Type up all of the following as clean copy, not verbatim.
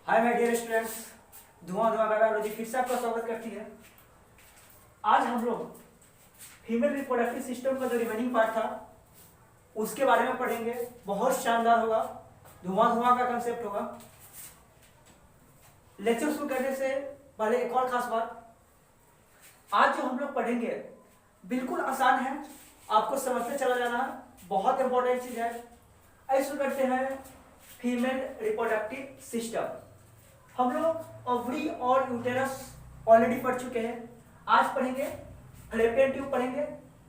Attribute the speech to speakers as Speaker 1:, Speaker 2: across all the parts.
Speaker 1: Hi my dear students, धुआं धुआं biology फिर से आपका स्वागत करती है। आज हम लोग फीमेल रिप्रोडक्टिव सिस्टम का जो रिमेनिंग पार्ट था उसके बारे में पढ़ेंगे। बहुत शानदार होगा, धुआं धुआं का कंसेप्ट होगा। लेक्चर शुरू करने से पहले एक और खास बात, आज जो हम लोग पढ़ेंगे बिल्कुल आसान है, आपको समझते चला जाना है, बहुत इंपॉर्टेंट चीज है। आइए शुरू करते हैं। फीमेल रिप्रोडक्टिव सिस्टम, हम लोग ओवरी और यूटेरस ऑलरेडी पढ़ चुके हैं। आज पढ़ेंगे फैलोपियन ट्यूब पढ़ेंगे,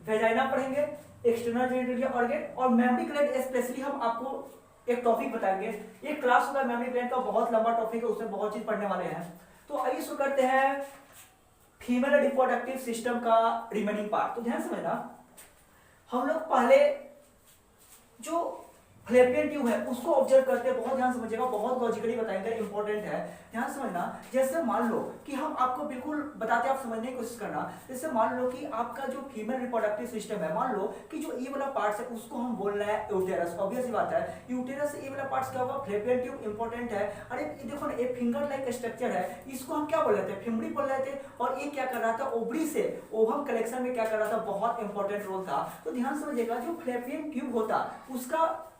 Speaker 1: वेजाइना पढ़ेंगे, एक्सटर्नल जेनिटल ऑर्गन और मेमोरी ग्लैंड। स्पेशली हम आपको एक टॉपिक बताएंगे, एक क्लास होगा मेमोरी ग्लैंड का, बहुत लंबा टॉपिक है, उसमें बहुत चीज पढ़ने वाले हैं। तो आइए शुरू करते हैं फीमेल रिप्रोडक्टिव सिस्टम का रिमेनिंग पार्ट। तो ध्यान से समझना, हम लोग पहले जो फैलोपियन ट्यूब है उसको ऑब्जर्व करते हैं। बहुत ध्यान समझिएगा, बहुत लॉजिकली बताएंगे, इंपॉर्टेंट है, ध्यान समझना। जैसे मान लो कि हम आपको बिल्कुल बताते हैं, आप समझने की कोशिश करना। जैसे मान लो कि आपका जो फीमेल रिप्रोडक्टिव सिस्टम है, मान लो कि जो ये वाला पार्ट है उसको हम बोल रहे हैं यूटेरस। ऑब्वियस बात है, यूटेरस से ये वाला पार्ट क्या होगा, फैलोपियन ट्यूब इंपॉर्टेंट है। अरे देखो ना, एक फिंगर लाइक स्ट्रक्चर है, इसको हम क्या बोल रहे थे, फिमड़ी बोल रहे थे। और ये क्या कर रहा था, ओवरी से ओवम कलेक्शन में क्या कर रहा था, बहुत इंपॉर्टेंट रोल था। तो ध्यान समझिएगा, जो फैलोपियन ट्यूब होता उसका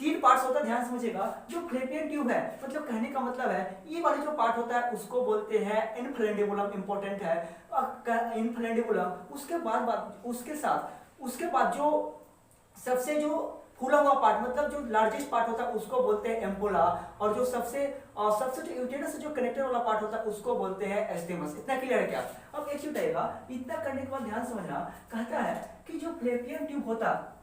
Speaker 1: तीन पार्ट्स होता है, ध्यान समझिएगा। जो फैलोपियन ट्यूब है, मतलब कहने का मतलब है ये वाला जो पार्ट होता है उसको बोलते हैं इन्फ्लेंडिबुलम, इंपॉर्टेंट है इन्फ्लेंडिबुलम। उसके बाद जो सबसे जो फूला हुआ पार्ट, मतलब जो लार्जेस्ट पार्ट होता है उसको बोलते हैं एम्पुला। और जो सबसे जो यूटेरस से जो कनेक्टर वाला पार्ट होता है उसको बोलते हैं एस्टिमस। इतना क्लियर है क्या? अब एक चीज बताइएगा, इतना करने के बाद ध्यान समझना, कहता है कि जो फैलोपियन ट्यूब होता है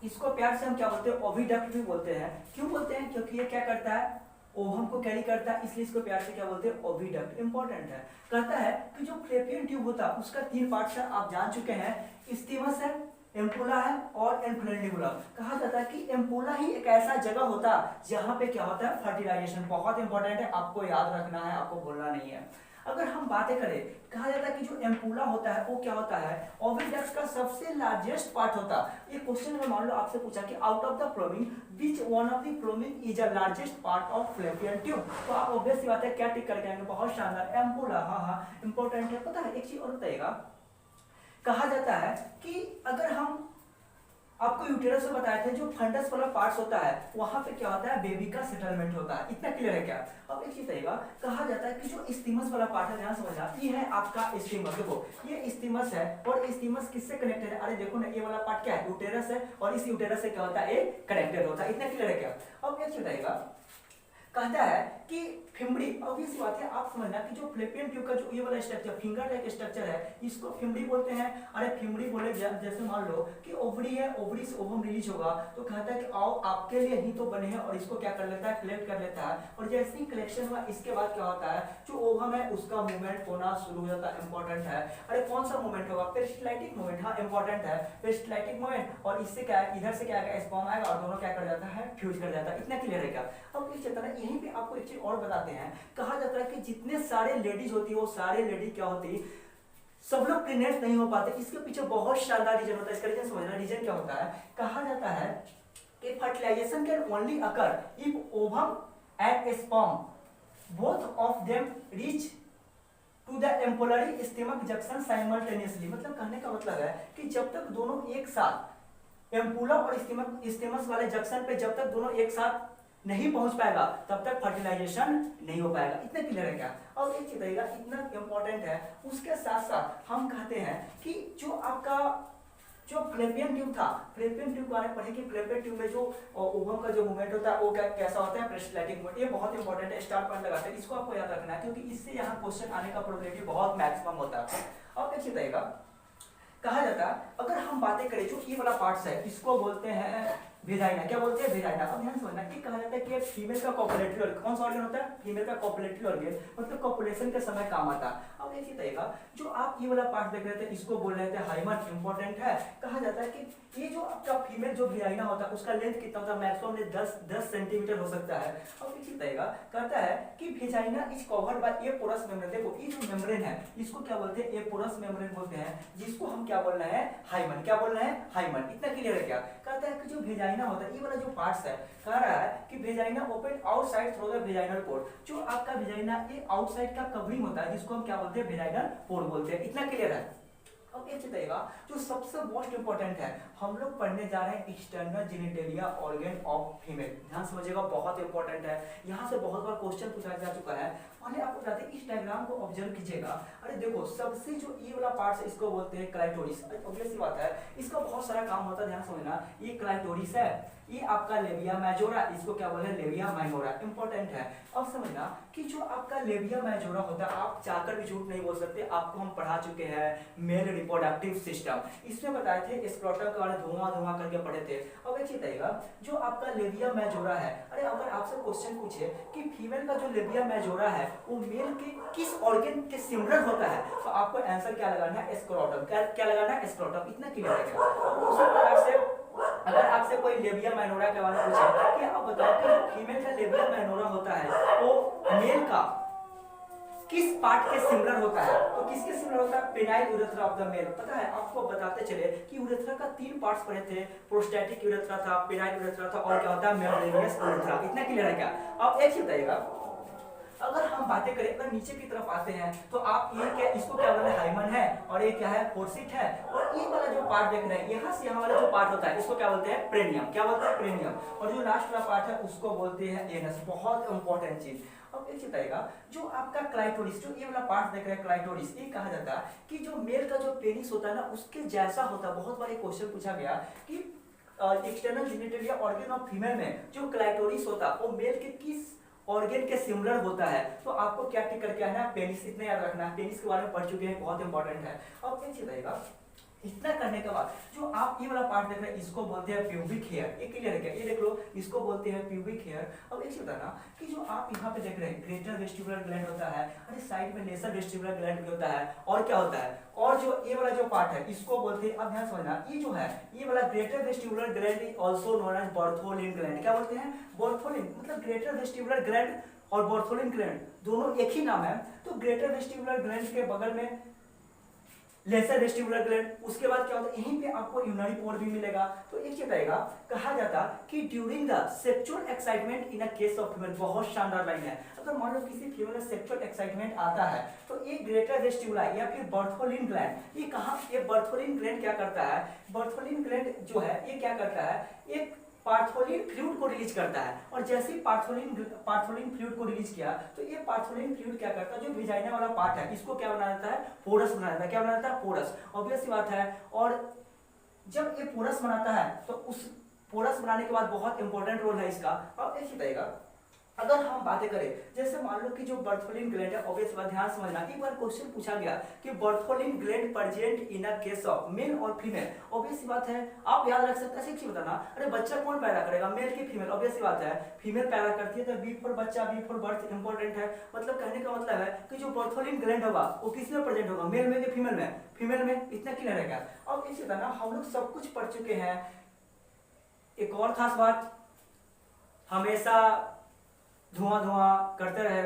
Speaker 1: इसको प्यार से हम क्या बोलते हैं, ओविडक्ट भी बोलते हैं। क्यों बोलते हैं? क्योंकि ये क्या करता है, ओवम को कैरी करता है, इसलिए इसको प्यार से क्या बोलते हैं, ओविडक्ट। इंपॉर्टेंट है। कहता है कि जो फैलोपियन ट्यूब होता है उसका तीन पार्ट्स है, आप जान चुके हैं, स्टिमस है, एम्पुला है और इन्फ्लेंडिबुलम। कहा जाता है कि एम्पुला ही एक ऐसा जगह होता है जहां पे क्या होता है, फर्टिलाइजेशन। बहुत इंपॉर्टेंट है, आपको याद रखना है, आपको भूलना नहीं है। अगर हम बातें करें, कहा जाता है कि जो एम्पुला होता है वो क्या होता है, ओविडक्ट का सबसे लार्जेस्ट पार्ट होता है। ये क्वेश्चन में मान लो आपसे पूछा कि out of the flowing which one of the following is a largest part of fallopian tube, तो आप ऑब्वियस सी बात है क्या टिक करके आएंगे, बहुत शानदार, एम्पुला। हाँ, इंपॉर्टेंट है। पता है एक चीज और बताइएगा, कहा जाता है कि अगर हम आपको यूटेरस से बताए थे, जो फंडस वाला पार्ट्स होता है वहां पे क्या होता है, बेबी का सेटलमेंट होता है। इतना क्लियर है क्या? अब एक चीज रहेगा, कहा जाता है कि जो स्टिमस वाला पार्ट है, ध्यान समझना, ये है आपका स्टिमस। देखो ये स्टिमस है और स्टिमस किससे कनेक्टेड है? अरे देखो ना, ये वाला पार्ट क्या है, यूटेरस है, और इस यूटेरस से क्या होता है, एक कनेक्टेड होता है। इतना क्लियर है क्या? अब एक चीज रहेगा, कहता है कि फिमड़ी, ऑब्वियस बात है, आप समझना कि जो फैलोपियन ट्यूब का जो ये वाला स्ट्रक्चर, फिंगर लाइक स्ट्रक्चर है, इसको फिमड़ी बोलते हैं। अरे फिमड़ी बोले जैसे मान लो कि ओवरी है, ओवरी से ओवम रिलीज होगा, तो कहता है कि आओ आपके लिए ही तो बने हैं, और इसको क्या कर लेता है, कलेक्ट कर लेता है। और जैसे ही कलेक्शन हुआ इसके बाद क्या होता है, जो ओवम है उसका मूवमेंट होना शुरू हो जाता है। इंपॉर्टेंट है। अरे कौन सा मूवमेंट होगा, पेरिस्टाइटिक मूवमेंट। हाँ इंपॉर्टेंट है, पेरिस्टाइटिक मूवमेंट। और इससे क्या है, इधर से क्या आएगा, स्पर्म आएगा और दोनों क्या कर जाता है, फ्यूज कर जाता है। इतना क्लियर है क्या? अब इस चलता है, यहीं पे आपको एक चीज और बताते हैं। कहा जाता है कि जितने सारे लेडीज होती है वो सारे लेडी क्या होती, सब लोग प्रेग्नेंट नहीं हो पाते। इसके पीछे बहुत शानदार रीजन होता है। इसका रीजन समझना, रीजन क्या होता है, कहा जाता है कि fertilization can only occur if ovum and sperm both of them reach to the ampullary isthmic junction simultaneously. मतलब कहने का मतलब है कि जब तक दोनों एक साथ एम्पुला और स्टेमस वाले जंक्शन पे जब तक दोनों एक साथ नहीं पहुंच पाएगा तब तक फर्टिलाइजेशन नहीं हो पाएगा। इतने क्लियर है क्या? और एक चीज रहेगा, इतना इंपॉर्टेंट है। उसके साथ साथ हम कहते हैं कि जो आपका जो फैलोपियन ट्यूब था, फैलोपियन ट्यूब बारे में पढ़े कि फैलोपियन ट्यूब में जो ओवम का जो मूवमेंट होता है वो कैसा होता है, पेरिस्टाइटिक मूवमेंट। ये बहुत इंपॉर्टेंट है, स्टार पॉइंट लगाते हैं, इसको आपको याद रखना है क्योंकि इससे यहाँ क्वेश्चन आने का प्रोबेबिलिटी बहुत मैक्सिमम होता है। और एक चीज रहेगा, कहा जाता है अगर हम बातें करें जो ये वाला पार्ट्स है इसको बोलते हैं वेजाइना। क्या बोलते हैं, वेजाइना। अब ध्यान समझना कि कहा जाता है कि फीमेल का कॉपुलेटरी ऑर्गन, कौन सा ऑर्गन होता है, फीमेल का कॉपुलेटरी ऑर्गन, मतलब कॉपुलेशन के समय काम आता है। अब एक चीज रहेगा, जो आप ये वाला पार्ट देख रहे थे इसको बोल रहे थे हाइमन। इंपॉर्टेंट है। कहा जाता है कि ये जो आपका फीमेल जो वेजाइना होता है उसका लेंथ कितना होता है, मैक्सिमम 10 सेंटीमीटर हो सकता है। अब एक चीज रहेगा, कहता है कि vagina is covered by a porous membrane. देखो ये जो मेम्ब्रेन है इसको क्या बोलते हैं, ए पोरस मेम्ब्रेन बोलते हैं, जिसको हम क्या बोल रहे हैं, हाइमन। क्या बोल रहे हैं, हाइमन। इतना क्लियर है क्या? कहता है कि जो वेजाइना वेजाइना होता है, ये वाला जो पार्ट्स है कह रहा है कि vagina open outside through the vaginal port. जो आपका वेजाइना ये आउटसाइड का कवरिंग होता है जिसको हम क्या बोलते हैं, वेजाइनल पोर्ट बोलते हैं। इतना क्लियर है। अब ये बताइएगा जो सबसे मोस्ट इंपॉर्टेंट है, हम लोग पढ़ने जा रहे हैं external genitalia organ of female. ध्यान समझिएगा, बहुत इंपॉर्टेंट है। यहाँ से बहुत बार क्वेश्चन पूछा जा चुका है। मैंने आपको बताते हैं, इस डायग्राम को ऑब्जर्व कीजिएगा। अरे देखो, सबसे जो ये वाला पार्ट है इसको बोलते हैं क्लाइटोरिस। ऑब्वियस सी बात है, इसका बहुत सारा काम होता है, ध्यान समझना। ये क्लाइटोरिस है, ये आपका लेबिया मेजोरा, इसको क्या बोले, लेबिया माइनोरा। इंपॉर्टेंट है। अब समझना कि जो आपका लेबिया मेजोरा होता है, आप चाहकर भी झूठ नहीं बोल सकते, आपको हम पढ़ा चुके हैं मेल रिप्रोडक्टिव सिस्टम। इसमें बताए थे स्क्रोटम के बारे में धुआं करके पढ़े थे। अब एक चीज बताइएगा, जो आपका लेबिया मेजोरा है, अरे अगर आपसे क्वेश्चन पूछे कि फीमेल का जो लेबिया मेजोरा है वो मेल के किस ऑर्गन के सिमिलर होता है, तो आपको आंसर क्या लगाना है, स्क्रोटम। क्या लगाना है, स्क्रोटम। इतना क्लियर है क्या? उसी प्रकार से अगर आपसे कोई लेबिया माइनोरा के बारे में पूछे कि आप बताओ कि फीमेल का लेबिया माइनोरा होता है वो मेल का किस पार्ट के सिमिलर होता है, तो किसके सिमिलर होता है, penile urethra of the male. पता है आपको, बताते चले कि यूरेथ्रा का 3 पार्ट्स पढ़े थे, प्रोस्टैटिक यूरेथ्रा था, पेनाइल यूरेथ्रा था और क्या होता है, मेम्ब्रेनियस यूरेथ्रा। इतना क्लियर है क्या? अब एक चीज बताइएगा, अगर हम बातें करें, अगर नीचे की तरफ आते हैं तो आप ये क्या, इसको क्या बोलते हैं, हाइमन है, और ये क्या है, फोर्सिट है, और ये वाला जो पार्ट देख रहे हैं, यहाँ से यहाँ वाला जो पार्ट होता है इसको क्या बोलते हैं, प्रेनियम। क्या बोलते हैं, प्रेनियम। और जो लास्ट वाला पार्ट है उसको बोलते हैं एनस। बहुत इंपॉर्टेंट चीज। अब एक बताएगा, जो आपका क्लाइटोरिस, जो ये वाला पार्ट देख रहे हैं क्लाइटोरिस, ये कहा जाता है कि जो मेल का जो पेनिस होता है ना उसके जैसा होता है। बहुत बार क्वेश्चन पूछा गया कि external genitalia organ of female में जो क्लाइटोरिस होता है वो मेल के किस ऑर्गन के सिमिलर होता है, तो आपको क्या टिक करके आना है, पेनिस। इतना याद रखना है, पेनिस के बारे में पढ़ चुके हैं, बहुत इंपॉर्टेंट है। अब एक चीज रहेगा, इतना करने के बाद जो आप ये वाला पार्ट देख रहे हैं इसको बोलते हैं प्यूबिक हेयर। ये क्लियर है क्या? ये देख लो, इसको बोलते हैं प्यूबिक हेयर। अब एक चीज बताना कि जो आप यहाँ पे देख रहे हैं ग्रेटर वेस्टिबुलर ग्लैंड होता है, अरे साइड में लेसर वेस्टिबुलर ग्लैंड भी होता है, और क्या होता है, और जो ये वाला जो पार्ट है इसको बोलते हैं, अब ध्यान समझना, ये जो है ये वाला greater vestibular gland is also known as Bartholin gland. क्या बोलते हैं, बर्थोलिन। मतलब ग्रेटर वेस्टिबुलर ग्लैंड और बर्थोलिन ग्लैंड दोनों एक ही नाम है। तो ग्रेटर वेस्टिबुलर ग्लैंड के बगल में लेसर वेस्टिबुलर ग्लैंड, उसके बाद क्या होता है, यहीं पे आपको यूरिनरी पोर्ट भी मिलेगा। तो एक चीज रहेगा, कहा जाता कि during the sexual excitement in a case of female. बहुत शानदार लाइन है। अगर मान लो किसी फीमेल में सेक्सुअल एक्साइटमेंट आता है तो ये ग्रेटर वेस्टिबुलर या फिर बर्थोलिन ग्लैंड, ये कहां, ये बर्थोलिन ग्लैंड क्या करता है, बर्थोलिन ग्लैंड जो है ये क्या करता है, एक पार्थोलिन फ्लूइड को रिलीज करता है। और जैसे ही पार्थोलिन फ्लूइड को रिलीज किया तो ये पार्थोलिन फ्लूइड क्या करता है, जो विजाइना वाला पार्ट है इसको क्या बना देता है, पोरस बना देता है। क्या बना देता है, पोरस। ऑब्वियस सी बात है। और जब ये पोरस बनाता है तो उस पोरस बनाने के बाद बहुत इंपॉर्टेंट रोल है इसका। अब एक बताइएगा, अगर हम बातें करें जैसे मान लो कि जो बर्थोलिन ग्लैंड है, ऑब्वियस बात, ध्यान समझना, एक बार क्वेश्चन पूछा गया कि Bartholin gland present in a case of male और फीमेल। ऑब्वियस बात है, आप याद रख सकते हैं। ऐसे बताना, अरे बच्चा कौन पैदा करेगा, मेल की फीमेल। ऑब्वियस बात है, फीमेल पैदा करती है, तो बी फॉर बच्चा, बी फॉर बर्थ इंपॉर्टेंट है। मतलब कहने का मतलब है कि जो बर्थोलिन ग्लैंड होगा वो किस में प्रेजेंट होगा, मेल में कि फीमेल में, फीमेल में। इतना क्लियर है क्या? अब इसी तरह हम लोग सब कुछ पढ़ चुके हैं। एक और खास बात, हमेशा धुआं करते रहे।